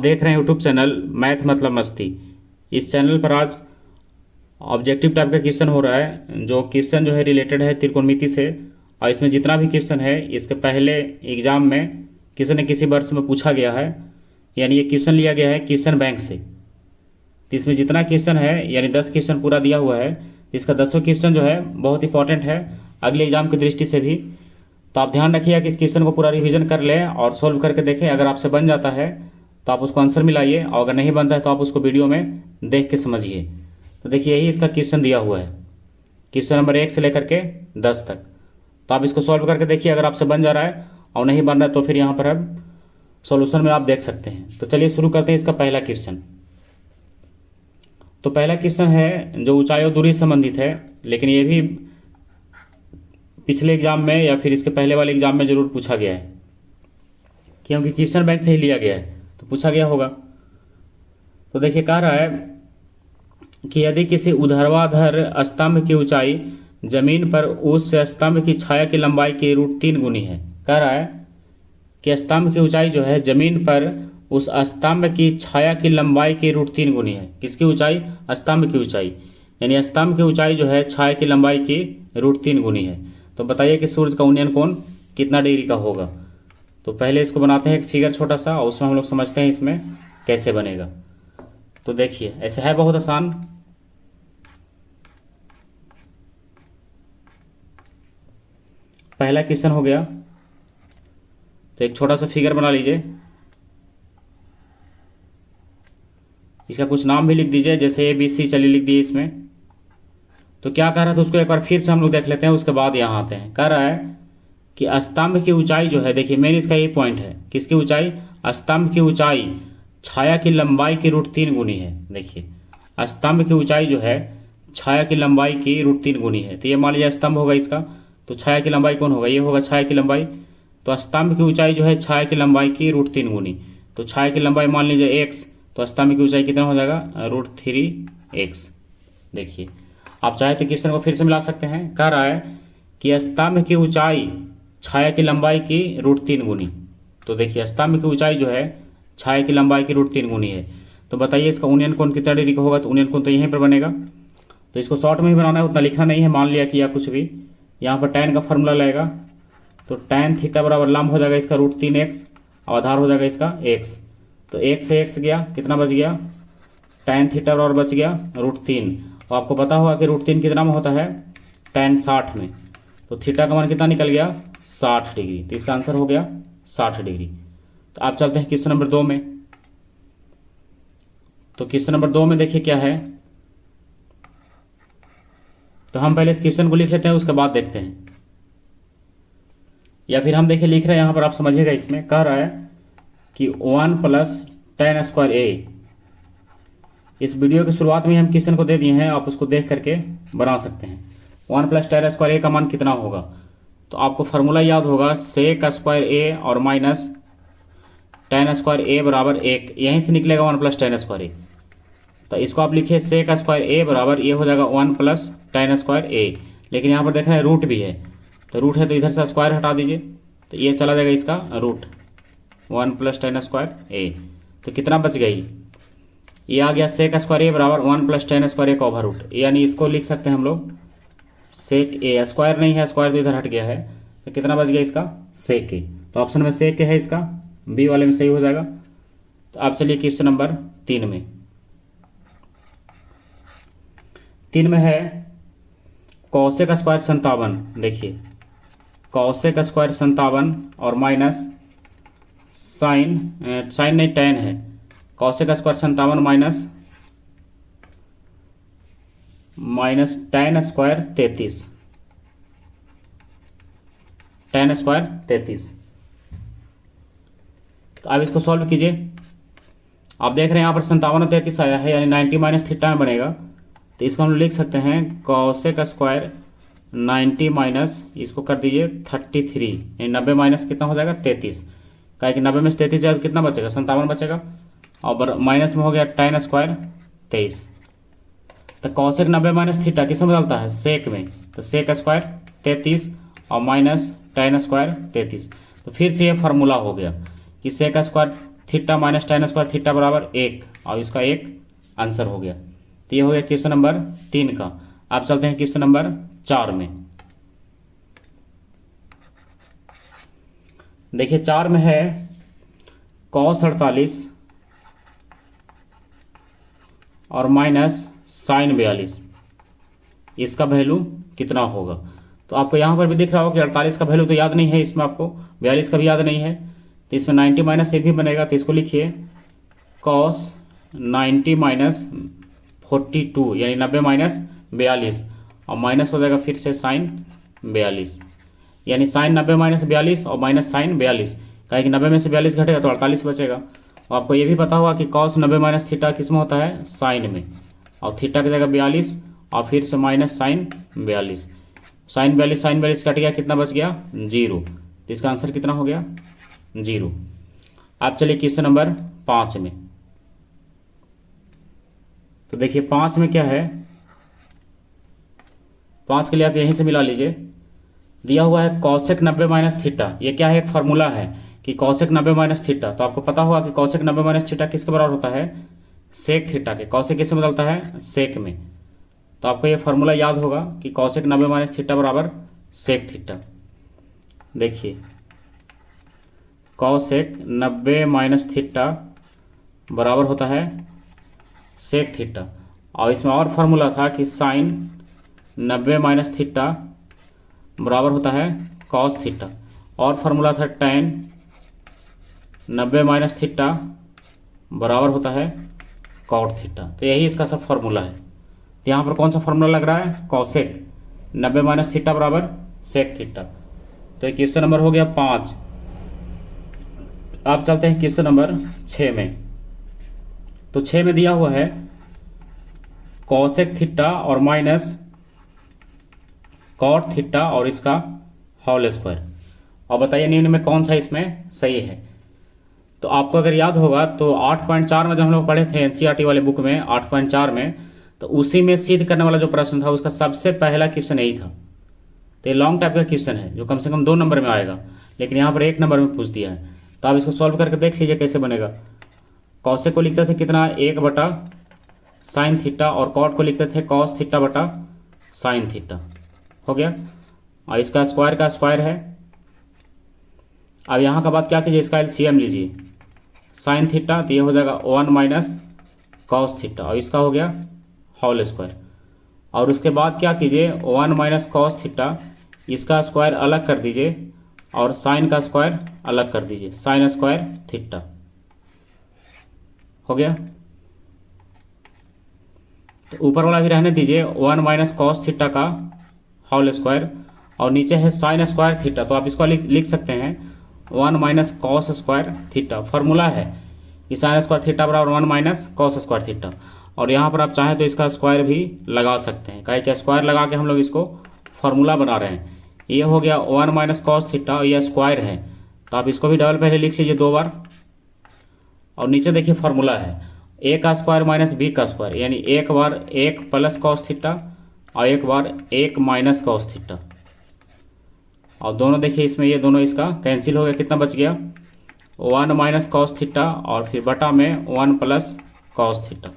देख रहे हैं यूट्यूब चैनल मैथ मतलब मस्ती। इस चैनल पर आज ऑब्जेक्टिव टाइप का क्वेश्चन हो रहा है, जो क्वेश्चन जो है रिलेटेड है त्रिकोणमिति से। और इसमें जितना भी क्वेश्चन है इसके पहले एग्जाम में किसी न किसी वर्ष में पूछा गया है, यानी ये क्वेश्चन लिया गया है क्वेश्चन बैंक से। तो इसमें जितना क्वेश्चन है यानी 10 क्वेश्चन पूरा दिया हुआ है। इसका 10वां क्वेश्चन जो है बहुत इंपॉर्टेंट है अगले एग्जाम की दृष्टि से भी। तो आप ध्यान रखिएगा कि इस क्वेश्चन को पूरा रिवीजन कर लें और सॉल्व करके देखें। अगर आपसे बन जाता है तो आप उसको आंसर मिलाइए, और अगर नहीं बनता है तो आप उसको वीडियो में देख के समझिए। तो देखिए यही इसका क्वेश्चन दिया हुआ है, क्वेश्चन नंबर 1 से लेकर के 10 तक। तो आप इसको सॉल्व करके देखिए, अगर आपसे बन जा रहा है और नहीं बन रहा है तो फिर यहाँ पर अब सॉल्यूशन में आप देख सकते हैं। तो चलिए शुरू करते हैं इसका पहला क्वेश्चन। तो पहला क्वेश्चन है जो ऊंचाई और दूरी से संबंधित है, लेकिन ये भी पिछले एग्जाम में या फिर इसके पहले वाले एग्जाम में जरूर पूछा गया है, क्योंकि क्वेश्चन बैंक से ही लिया गया है तो पूछा गया होगा। तो देखिए कह रहा है कि यदि किसी ऊर्ध्वाधर स्तंभ की ऊंचाई जमीन पर उस स्तंभ की छाया की लंबाई की √3 गुनी है। कह रहा है कि स्तंभ की ऊंचाई जो है जमीन पर उस स्तंभ की छाया की लंबाई की √3 गुनी है। किसकी ऊंचाई? स्तंभ की ऊंचाई, यानी स्तंभ की ऊंचाई जो है छाया की लंबाई की √3 गुनी है। तो बताइए कि सूर्य का उन्नयन कोण कितना डिग्री का होगा। तो पहले इसको बनाते हैं एक फिगर छोटा सा, और उसमें हम लोग समझते हैं इसमें कैसे बनेगा। तो देखिए ऐसे है बहुत आसान। पहला क्वेश्चन हो गया, तो एक छोटा सा फिगर बना लीजिए, इसका कुछ नाम भी लिख दीजिए, जैसे ABC चलिए लिख दिए इसमें। तो क्या कह रहा था उसको एक बार फिर से हम लोग देख लेते हैं, उसके बाद यहाँ आते हैं। कह रहा है कि स्तंभ की ऊंचाई जो है, देखिए मेन इसका यही पॉइंट है, किसकी ऊंचाई? स्तंभ की ऊंचाई छाया की लंबाई की √3 गुनी है। देखिए स्तंभ की ऊंचाई जो है छाया की लंबाई की √3 गुनी है। तो ये मान लीजिए स्तंभ होगा इसका, तो छाया की लंबाई कौन होगा? ये होगा छाया की लंबाई। तो स्तंभ की ऊंचाई जो है छाया की लंबाई की √3 गुनी, तो छाया की लंबाई मान लीजिए x, तो स्तंभ की ऊंचाई कितना हो जाएगा? √3x। देखिए आप चाहे तो क्वेश्चन को फिर से मिला सकते हैं। कह रहा है कि स्तंभ की ऊंचाई छाया की लंबाई की √3 गुनी। तो देखिए स्तंभ की ऊंचाई जो है छाया की लंबाई की √3 गुनी है। तो बताइए इसका उन्नयन कोण कितना डिग्री का होगा? तो उन्नयन कोण तो यहीं पर बनेगा। तो इसको शॉर्ट में ही बनाना है, उतना लिखना नहीं है, मान लिया कि या कुछ भी। यहाँ पर tan का फॉर्मूला लगेगा, तो tan थीटा बराबर लंब हो जाएगा इसका √3x, और आधार हो जाएगा इसका x। तो x से x गया, कितना बच गया? tan थीटा बराबर बच गया √3। और आपको पता होगा कि √3 कितना में होता है? tan 60 में। तो थीटा का मान कितना निकल गया? 60 डिग्री। तो इसका आंसर हो गया 60 डिग्री। तो आप चलते हैं क्वेश्चन नंबर 2 में। तो क्वेश्चन नंबर 2 में देखिए क्या है। तो हम पहले इस क्वेश्चन को लिख लेते हैं, उसके बाद देखते हैं, या फिर हम देखिए लिख रहे हैं यहाँ पर, आप समझिएगा। इसमें कह रहा है कि 1 + tan²a। इस वीडियो की शुरुआत में हम क्वेश्चन को दे दिए हैं, आप उसको देख करके बना सकते हैं। 1 + tan² का मान कितना होगा? तो आपको फार्मूला याद होगा, sec² और माइनस tan² बराबर 1, यहीं से निकलेगा 1 + tan²। तो इसको आप लिखिए sec² बराबर ये हो जाएगा 1 + tan²। लेकिन यहाँ पर देख रहे हैं रूट भी है, तो रूट है तो इधर से स्क्वायर हटा दीजिए, तो ये चला जाएगा इसका रूट 1 + tan²। तो कितना बच गई? ये आ गया sec² बराबर 1 + tan² का ओवर रूट, यानी इसको लिख सकते हैं हम लोग sec²। स्क्वायर नहीं है, स्क्वायर तो इधर हट गया है, तो कितना बच गया इसका? sec। तो ऑप्शन में sec है, इसका बी वाले में सही हो जाएगा। तो आप चलिए क्वेश्चन नंबर 3 में। 3 में है cosec² 57। देखिए cosec² 57 और माइनस साइन नहीं tan है, cosec² 57 माइनस tan² 33। tan² 33। तो अब इसको सॉल्व कीजिए। आप देख रहे हैं यहाँ पर 57 और 33 आया है, यानी 90 - थीटा में बनेगा। तो इसको हम लिख सकते हैं cosec² 90 माइनस इसको कर दीजिए 33, यानी 90 माइनस कितना हो जाएगा? 33। क्या कि 90 में से 33 जाएगा तो कितना बचेगा? 57 बचेगा, और माइनस में हो गया tan² 23। तो cosec 90 - थीटा किसमें बदलता है? sec में। तो sec² 33 और माइनस tan² 33। तो फिर से ये फार्मूला हो गया कि sec² theta minus tan square theta बराबर 1, और इसका 1 आंसर हो गया। तो ये हो गया क्वेश्चन नंबर 3 का। अब चलते हैं क्वेश्चन नंबर 4 में। देखिए 4 में है cos 48 और माइनस sin 42, इसका वैल्यू कितना होगा। तो आपको यहाँ पर भी दिख रहा होगा कि 48 का वैल्यू तो याद नहीं है इसमें, आपको 42 का भी याद नहीं है, तो इसमें 90 माइनस 1 भी बनेगा। तो इसको लिखिए cos 90 माइनस 42 यानी 90 माइनस 42, और माइनस हो जाएगा फिर से sin 42, यानी sin 90 माइनस 42 और माइनस sin 42, कहे कि 90 में से 42 घटेगा तो 48 बचेगा। और आपको ये भी पता होगा कि cos 90 माइनस थीटा किस में होता है, साइन में, और थीटा की जगह 42 और फिर से माइनस sin 42, sin 42 कट गया, कितना बच गया 0। तो इसका आंसर कितना हो गया 0। अब चलिए क्वेश्चन नंबर 5 में। तो देखिए 5 में क्या है, 5 के लिए आप यहीं से मिला लीजिए। दिया हुआ है कॉसेक 90 माइनस थीटा, ये क्या है, एक फार्मूला है कि कॉसेक 90 माइनस थीटा। तो आपको पता होगा कि कॉसेक 90 माइनस थीटा किसके बराबर होता है, सेक थीटा के। कॉसेक किससे बदलता है, सेक में। तो आपको ये फार्मूला याद होगा कि कॉसेक 90 माइनस थीटा बराबर सेक थीटा। देखिए कॉसेक 90 माइनस थीटा बराबर होता है सेक थीटा, और इसमें और फार्मूला था कि साइन 90 माइनस थीटा बराबर होता है कॉस थीटा, और फार्मूला था tan 90 माइनस थीटा बराबर होता है कॉट थीटा। तो यही इसका सब फार्मूला है। तो यहाँ पर कौन सा फार्मूला लग रहा है, कॉसेक 90 माइनस थीटा बराबर सेक थीटा। तो ये क्वेश्चन नंबर हो गया 5। अब चलते हैं क्वेश्चन नंबर 6 में। तो 6 में दिया हुआ है कॉसेक थीटा और माइनस कॉट थीटा और इसका होल स्क्वायर, और बताइए निम्न में कौन सा इसमें सही है। तो आपको अगर याद होगा तो 8.4 में जब हम लोग पढ़े थे एनसीईआरटी वाले बुक में 8.4 में, तो उसी में सिद्ध करने वाला जो प्रश्न था उसका सबसे पहला क्वेश्चन यही था। तो ये लॉन्ग टाइप का क्वेश्चन है जो कम से कम 2 नंबर में आएगा, लेकिन यहाँ पर 1 नंबर में पूछ दिया है। तो आप इसको सॉल्व करके देख लीजिए कैसे बनेगा। कॉसेक को लिखते थे कितना, 1 बटा साइन थीटा, और कॉट को लिखते थे कॉस थीटा बटा साइन थीटा, हो गया। और इसका स्क्वायर का स्क्वायर है। अब यहाँ का बात क्या कीजिए, इसका एलसीएम लीजिए, साइन थीटा तो ये हो जाएगा 1 माइनस कॉस थीटा, और इसका हो गया होल स्क्वायर। और उसके बाद क्या कीजिए, 1 माइनस कॉस थीटा, इसका स्क्वायर अलग कर दीजिए और साइन का स्क्वायर अलग कर दीजिए, साइन स्क्वायर थीटा, हो गया। तो ऊपर वाला भी रहने दीजिए 1 माइनस कॉस थीटा का होल स्क्वायर, और नीचे है साइन स्क्वायर थीटा। तो आप इसको लिख सकते हैं 1 minus cos square theta. Formula है कि साइन स्क्वायर थीटा बराबर 1 माइनस कॉस स्क्वायर थीटा, और यहाँ पर आप चाहें तो इसका स्क्वायर भी लगा सकते हैं, काहे कि स्क्वायर लगा के हम लोग इसको फार्मूला बना रहे हैं। ये हो गया 1 माइनस कॉस थीटा, और यह स्क्वायर है तो आप इसको भी डबल पहले लिख लीजिए 2 बार, और नीचे देखिए फार्मूला है a का स्क्वायर माइनस b का स्क्वायर, यानी एक बार 1 प्लस कॉस थीटा और एक बार 1 माइनस कॉस थीटा, और दोनों देखिए इसमें ये दोनों इसका कैंसिल हो गया, कितना बच गया 1 माइनस कॉस थीटा और फिर बटा में 1 प्लस कॉस थीटा,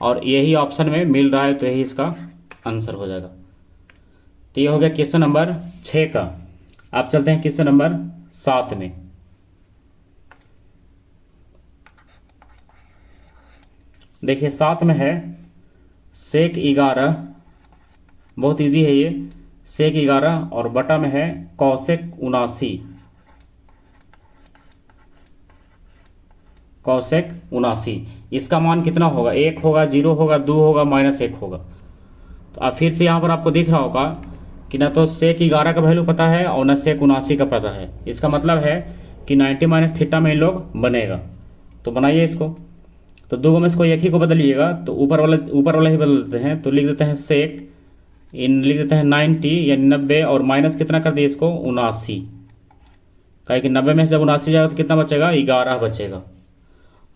और यही ऑप्शन में मिल रहा है तो यही इसका आंसर हो जाएगा। तो ये हो गया क्वेश्चन नंबर 6 का। आप चलते हैं क्वेश्चन नंबर 7 में। देखिए 7 में है सेक 11, बहुत इजी है ये, सेक 11 और बटा में है कॉसेक 79, कॉसेक 79, इसका मान कितना होगा, 1 होगा, 0 होगा, 2 होगा, -1 होगा। तो अब फिर से यहाँ पर आपको दिख रहा होगा कि ना तो सेक 11 का वैल्यू पता है और ना सेक 79 का पता है। इसका मतलब है कि 90 माइनस थीटा में इन लोग बनेगा। तो बनाइए इसको, तो 2 में इसको एक ही को बदलिएगा, तो ऊपर वाला ही बदल देते हैं। तो लिख देते हैं सेक, लिख देते हैं 90 यानी 90, और माइनस कितना कर दिए इसको 79, कहे कि 90 में से जब 79 जाएगा तो कितना बचेगा 11 बचेगा,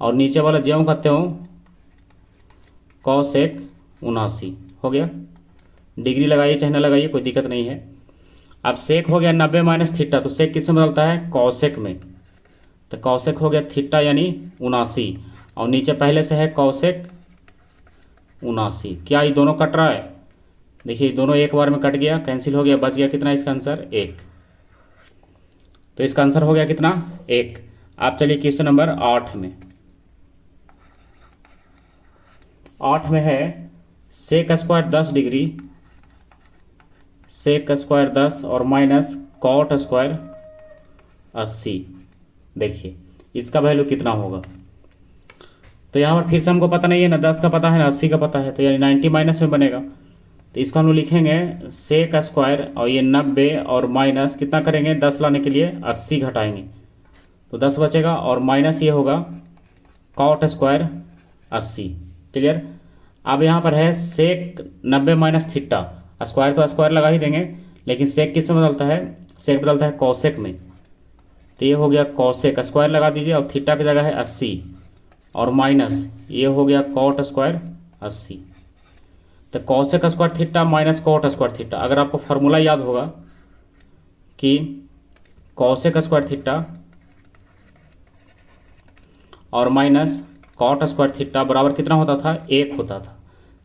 और नीचे वाला ज्यों कहते हो कॉसेक 79, हो गया। डिग्री लगाइए चाहे ना लगाइए कोई दिक्कत नहीं है। अब सेक हो गया 90 माइनस थीटा, तो सेक किस में बदलता है, कॉसेक में। तो कौशिक हो गया थीटा यानी 79, और नीचे पहले से है कौशिक 79। क्या ये दोनों कट रहा है? देखिए दोनों एक बार में कट गया, कैंसिल हो गया, बच गया कितना इसका आंसर 1। तो इसका आंसर हो गया कितना 1। आप चलिए क्वेश्चन नंबर 8 में। 8 में है sec square 10 degree, sec square 10 और माइनस कॉट स्क्वायर 80। देखिए इसका वैल्यू कितना होगा। तो यहाँ पर फिर से हमको पता नहीं है ना, 10 का पता है ना 80 का पता है, तो यानी 90 माइनस में बनेगा। तो इसको हम लोग लिखेंगे सेक स्क्वायर और ये 90 और माइनस कितना करेंगे 10 लाने के लिए 80 घटाएंगे तो 10 बचेगा, और माइनस ये होगा कॉट स्क्वायर 80। क्लियर। अब यहाँ पर है सेक 90 माइनस थीटा, स्क्वायर तो स्क्वायर लगा ही देंगे, लेकिन सेक किस में बदलता है? सेक बदलता है कौशिक में। तो ये हो गया कौशिक, स्क्वायर लगा दीजिए, और थीटा की जगह है 80 और माइनस ये हो गया कॉट स्क्वायर 80। तो cosec square theta minus cot square theta, अगर आपको फार्मूला याद होगा कि कौशिक स्क्वायर थीटा और माइनस कॉट स्क्वायर थीटा बराबर कितना होता था? 1 होता था।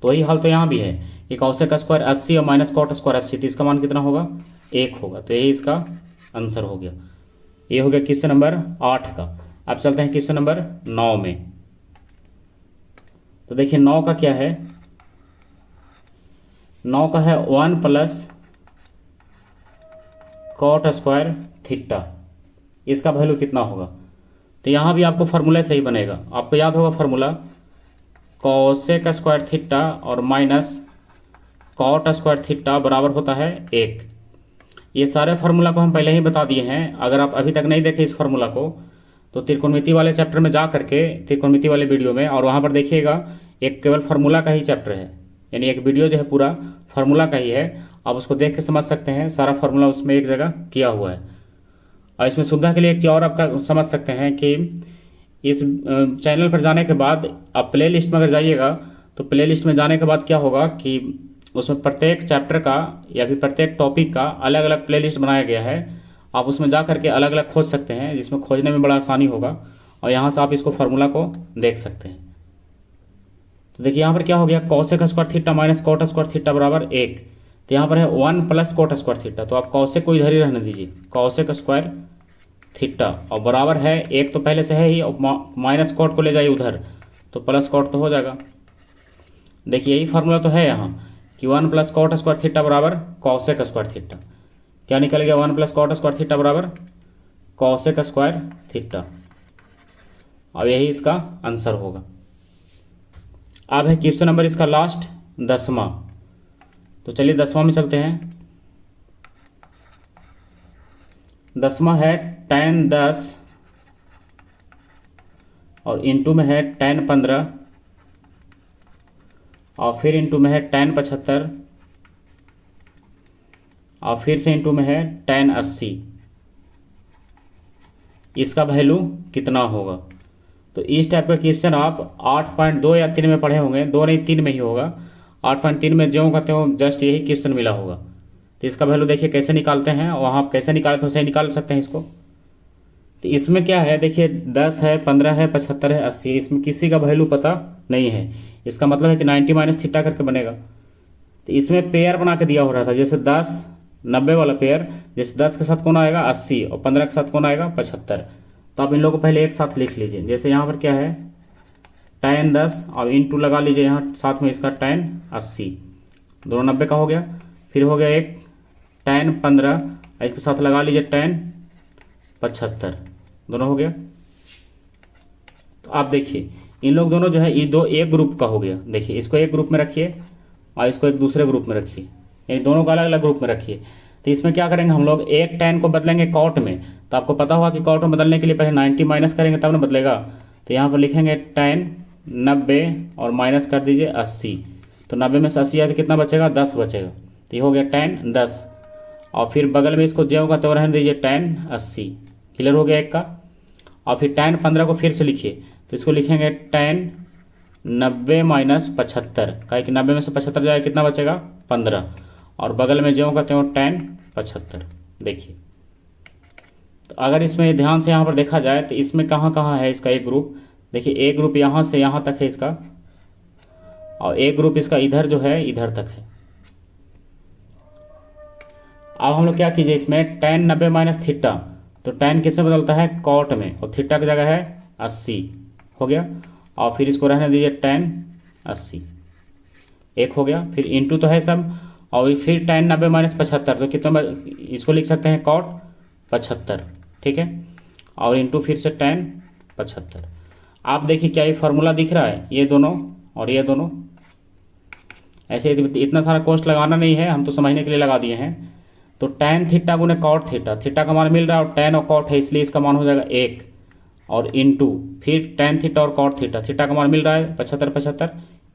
तो वही हाल तो यहाँ भी है कि कौशिक स्क्वायर 80 और माइनस कॉट स्क्वायर 80, तो इसका मान कितना होगा? 1 होगा। तो यही इसका आंसर हो गया। ये हो गया क्वेश्चन नंबर 8 का। अब चलते हैं क्वेश्चन नंबर 9 में। तो देखिए 9 का क्या है? 9 का है 1 प्लस कॉट स्क्वायर थीटा, इसका वैल्यू कितना होगा? तो यहाँ भी आपको फार्मूला सही बनेगा, आपको याद होगा फार्मूला कॉसेक स्क्वायर थीटा और माइनस कॉट स्क्वायर थीटा बराबर होता है 1। ये सारे फार्मूला को हम पहले ही बता दिए हैं। अगर आप अभी तक नहीं देखे इस फार्मूला को तो त्रिकोणमिति वाले चैप्टर में जा करके त्रिकोणमिति वाले वीडियो में, और वहाँ पर देखिएगा एक केवल फार्मूला का ही चैप्टर है, यानी एक वीडियो जो है पूरा फार्मूला का ही है। आप उसको देख के समझ सकते हैं, सारा फार्मूला उसमें एक जगह किया हुआ है। और इसमें सुविधा के लिए एक चीज़ और आपका समझ सकते हैं कि इस चैनल पर जाने के बाद आप प्ले लिस्ट में अगर जाइएगा तो प्ले लिस्ट में जाने के बाद क्या होगा कि उसमें प्रत्येक चैप्टर का या फिर प्रत्येक टॉपिक का अलग अलग प्ले लिस्ट बनाया गया है। आप उसमें जा करके अलग अलग खोज सकते हैं, जिसमें खोजने में बड़ा आसानी होगा, और यहाँ से आप इसको फार्मूला को देख सकते हैं। तो देखिए यहाँ पर क्या हो गया, cosec square theta minus cot square theta बराबर 1। तो यहाँ पर है 1 प्लस कॉट स्क्वायर थीटा, तो आप कॉसेक को इधर ही रहने दीजिए, कॉसेक स्क्वायर थीटा, और बराबर है 1 तो पहले से है ही, और माइनस कॉट को ले जाइए उधर तो प्लस कॉट तो हो जाएगा। देखिए यही फार्मूला तो है यहाँ कि 1 प्लस कॉट स्क्वायर थीटा बराबर कॉसेक स्क्वायर थीटा। क्या निकल गया? 1 प्लस कॉट स्क्वायर थीटा बराबर कॉसेक स्क्वायर थीटा। अब यही इसका आंसर होगा। अब है क्वेश्चन नंबर इसका लास्ट 10वां। तो चलिए 10वां में चलते हैं। 10वां है tan 10 और इंटू में है tan 15 और फिर इंटू में है tan 75 और फिर से इंटू में है tan 80। इसका वैल्यू कितना होगा? तो इस टाइप का क्वेश्चन आप 8.2 या 3 में पढ़े होंगे, 2 नहीं 3 में ही होगा। 8.3 में ज्यों कहते हो जस्ट यही क्वेश्चन मिला होगा। तो इसका वैल्यू देखिए कैसे निकालते हैं, और आप कैसे निकाले तो सही निकाल सकते हैं इसको। तो इसमें क्या है, देखिए 10 है, 15 है, 75 है, 80 है, इसमें किसी का वैल्यू पता नहीं है। इसका मतलब है कि 90 माइनस थीटा करके बनेगा। तो इसमें पेयर बना के दिया हो रहा था, जैसे 10 90 वाला पेयर, जैसे 10 के साथ कौन आएगा 80 और 15 के साथ कौन आएगा 75। तो आप इन लोगों को पहले एक साथ लिख लीजिए। जैसे यहाँ पर क्या है tan 10 और इंटू लगा लीजिए यहाँ साथ में इसका tan 80, दोनों 90 का हो गया। फिर हो गया एक tan 15, इसके साथ लगा लीजिए tan 75, दोनों हो गया। तो आप देखिए इन लोग दोनों जो है ये दो एक ग्रुप का हो गया। देखिए इसको एक ग्रुप में रखिए और इसको एक दूसरे ग्रुप में रखिए, यानी दोनों को अलग अलग ग्रुप में रखिए। तो इसमें क्या करेंगे हम लोग, एक tan को बदलेंगे कॉट में। तो आपको पता होगा कि कॉट में बदलने के लिए पहले 90 माइनस करेंगे तब ना बदलेगा। तो यहाँ पर लिखेंगे tan 90 और माइनस कर दीजिए 80। तो 90 में से 80 आए तो कितना बचेगा 10 बचेगा। तो ये हो गया tan 10, और फिर बगल में इसको ज्यों का त्यों रहने दीजिए tan 80। क्लियर हो गया एक का। और फिर tan 15 को फिर से लिखिए, तो इसको लिखेंगे tan 90 माइनस 75, कहे कि 90 में से 75 जाए कितना बचेगा 15, और बगल में ज्यों का त्यों tan 75। देखिए तो तो अगर इसमें ध्यान से यहाँ पर देखा जाए तो इसमें कहाँ कहाँ है इसका एक ग्रुप, देखिए एक ग्रुप यहाँ से यहाँ तक है इसका, और एक ग्रुप इसका इधर जो है इधर तक है। अब हम लोग क्या कीजिए, इसमें tan 90 माइनस थीटा, तो tan किसमें बदलता है, कॉट में, और थीटा की जगह है 80 हो गया। और फिर इसको रहने दीजिए tan 80, एक हो गया। फिर इंटू तो है सब, और फिर tan 90 माइनस 75, तो कितना इसको लिख सकते हैं कॉट 75, ठीक है। और इंटू फिर से tan 75। आप देखिए क्या ये फार्मूला दिख रहा है, ये दोनों और ये दोनों, ऐसे इतना सारा कॉस्ट लगाना नहीं है, हम तो समझने के लिए लगा दिए हैं। तो tan थीटा गुने कॉट थीटा, थीटा का मान मिल रहा है और tan और कॉट है इसलिए इसका मान हो जाएगा 1, और इंटू फिर tan थीटा और कॉट थीटा, थीटा का मान मिल रहा है 75 75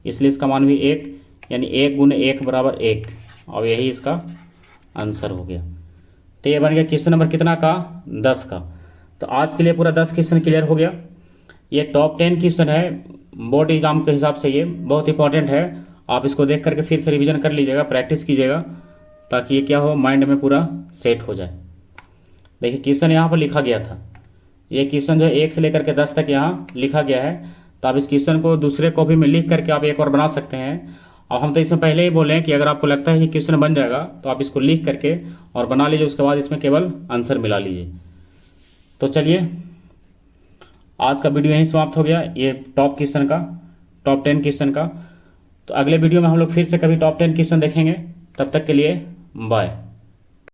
इसलिए इसका मान भी 1, यानी 1 गुने 1 बराबर 1, और यही इसका आंसर हो गया। तो ये बन गया क्वेश्चन नंबर कितना का, 10 का। तो आज के लिए पूरा 10 क्वेश्चन क्लियर हो गया। ये टॉप 10 क्वेश्चन है बोर्ड एग्जाम के हिसाब से, ये बहुत इंपॉर्टेंट है। आप इसको देख करके फिर से रिवीजन कर लीजिएगा, प्रैक्टिस कीजिएगा, ताकि ये क्या हो, माइंड में पूरा सेट हो जाए। देखिए क्वेश्चन यहाँ पर लिखा गया था, ये क्वेश्चन जो है 1 से लेकर के 10 तक यहाँ लिखा गया है। तो आप इस क्वेश्चन को दूसरे कॉपी में लिख करके आप एक और बना सकते हैं। और हम तो इसमें पहले ही बोले हैं कि अगर आपको लगता है कि क्वेश्चन बन जाएगा तो आप इसको लिख करके और बना लीजिए, उसके बाद इसमें केवल आंसर मिला लीजिए। तो चलिए आज का वीडियो यहीं समाप्त हो गया, ये टॉप क्वेश्चन का, टॉप 10 क्वेश्चन का। तो अगले वीडियो में हम लोग फिर से कभी टॉप 10 क्वेश्चन देखेंगे। तब तक के लिए बाय।